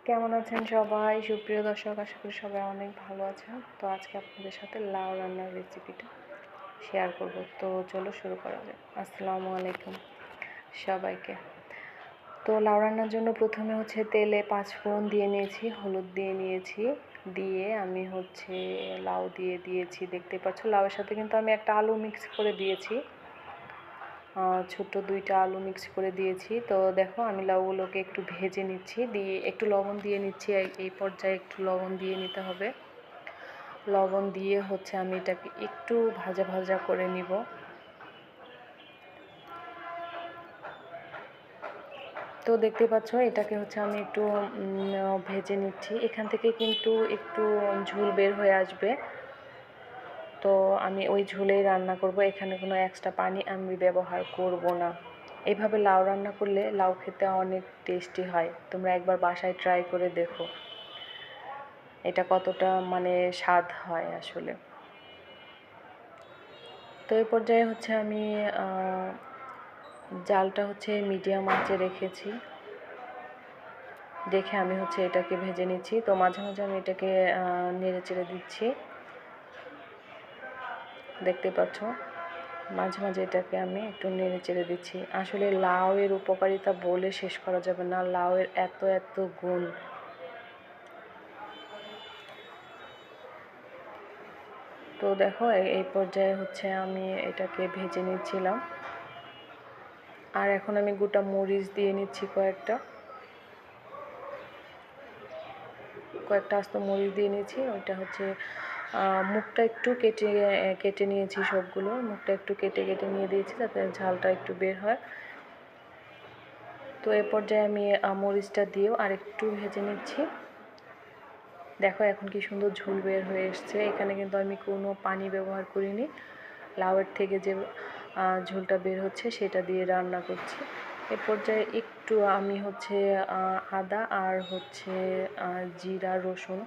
কেমন আছেন সবাই? সুপ্রিয় দর্শক, আশা করি সবাই অনেক ভালো আছেন। তো আজকে আপনাদের সাথে লাউ রান্নার রেসিপিটা শেয়ার করব। তো চলো শুরু করা যাক। আসসালামু আলাইকুম সবাইকে। তো লাউ রান্নার জন্য প্রথমে তেলে 5 ফোড়ন দিয়ে নিয়েছি, হলুদ দিয়ে নিয়েছি, দিয়ে আমি লাউ দিয়ে দিয়েছি। দেখতে পাচ্ছ লাউয়ের সাথে কিন্তু আমি একটা আলু মিক্স করে দিয়েছি, ছোট্ট 2টা আলু মিক্স করে দিয়েছি। তো দেখো আমি লাউগুলোকে একটু ভেজে নিচ্ছি, দিয়ে একটু লবণ দিয়ে নিচ্ছি। এই পর্যায়ে একটু লবণ দিয়ে নিতে হবে। লবণ দিয়ে আমি এটাকে একটু ভাজা ভাজা করে নিব। তো দেখতে পাচ্ছ এটাকে আমি একটু ভেজে নিচ্ছি। এখান থেকে কিন্তু একটু ঝোল বের হয়ে আসবে। তো আমি ওই ঝোলেই রান্না করব, এখানে কোনো এক্সট্রা পানি আমি ব্যবহার করব না। এইভাবে লাউ রান্না করলে লাউ খেতে অনেক টেস্টি হয়। তোমরা একবার বাসায় ট্রাই করে দেখো এটা কতটা স্বাদ হয় আসলে। তো এই পর্যায়ে আমি জালটা মিডিয়াম আঁচে রেখেছি, দেখে আমি এটাকে ভেজে নিচ্ছি। তো মাঝে মাঝে আমি এটাকে নেড়ে চেড়ে দিচ্ছি, দেখতে পাচ্ছ মাঝে মাঝে এটাকে আমি একটু নেড়ে চেড়ে দিচ্ছি। আসলে লাউয়ের উপকারিতা বলে শেষ করা যাবে না, লাউয়ের এত এত গুণ। তো দেখো এই পর্যায়ে আমি এটাকে ভেজে নিচ্ছিলাম। আর এখন আমি গোটা মরিচ দিয়ে নিচ্ছি, কয়েকটা আস্ত মরিচ দিয়ে নিয়েছি। ওইটা মুখটা একটু কেটে নিয়েছি, সবগুলো মুখটা একটু কেটে নিয়ে দিয়েছি যাতে ঝালটা একটু বের হয়। তো এ পর্যায়ে আমি মরিচটা দিয়েও আর একটু ভেজে নিচ্ছি। দেখো এখন কি সুন্দর ঝোল বের হয়ে এসছে। এখানে কিন্তু আমি কোনো পানি ব্যবহার করিনি, লাউয়ের থেকে যে ঝোলটা বের হচ্ছে সেটা দিয়ে রান্না করছি। এ পর্যায়ে একটু আমি আদা আর জিরা রসুন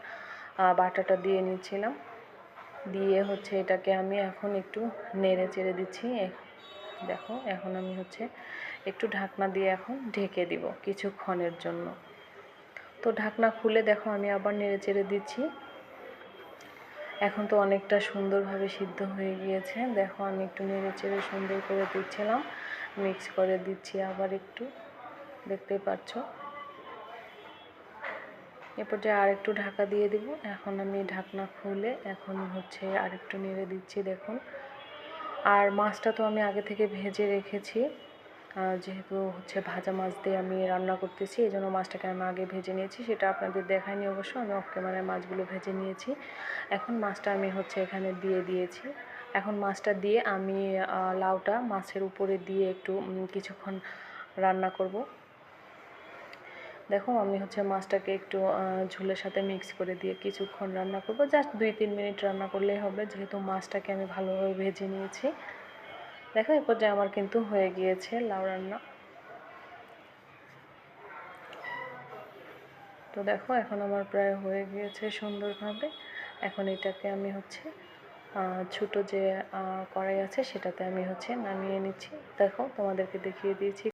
বাটাটা দিয়ে নিচ্ছিলাম, দিয়ে এটাকে আমি এখন একটু নেড়ে চেড়ে দিচ্ছি। দেখো এখন আমি একটু ঢাকনা দিয়ে এখন ঢেকে দিব কিছুক্ষণের জন্য। তো ঢাকনা খুলে দেখো আমি আবার নেড়ে চেড়ে দিচ্ছি। এখন তো অনেকটা সুন্দরভাবে সিদ্ধ হয়ে গিয়েছে। দেখো আমি একটু নেড়ে চেড়ে সুন্দর করে দিচ্ছিলাম, মিক্স করে দিচ্ছি আবার একটু, দেখতেই পাচ্ছ। এরপর আর একটু ঢাকা দিয়ে দিব। এখন আমি ঢাকনা খুলে এখন আর একটু নেড়ে দিচ্ছি, দেখুন। আর মাছটা তো আমি আগে থেকে ভেজে রেখেছি, যেহেতু ভাজা মাছ দিয়ে আমি রান্না করতেছি, এই জন্য মাছটাকে আমি আগে ভেজে নিয়েছি। সেটা আপনাদের দেখায়নি অবশ্য, আমি অফ ক্যামেরায় মাছগুলো ভেজে নিয়েছি। এখন মাছটা আমি এখানে দিয়ে দিয়েছি। এখন মাছটা দিয়ে আমি লাউটা মাছের উপরে দিয়ে একটু কিছুক্ষণ রান্না করব। দেখো আমি মাছটাকে একটু ঝোলের সাথে মিক্স করে দিয়ে কিছুক্ষণ রান্না করব, জাস্ট 2-3 মিনিট রান্না করলেই হবে, যেহেতু মাছটাকে আমি ভালোভাবে ভেজে নিয়েছি। দেখো এই পর্যায়ে আমার কিন্তু হয়ে গিয়েছে লাউ রান্না। তো দেখো এখন আমার প্রায় হয়ে গিয়েছে সুন্দরভাবে। এখন এটাকে আমি ছোটো যে কড়াই আছে সেটাতে আমি নামিয়ে নিচ্ছি। দেখো তোমাদেরকে দেখিয়ে দিয়েছি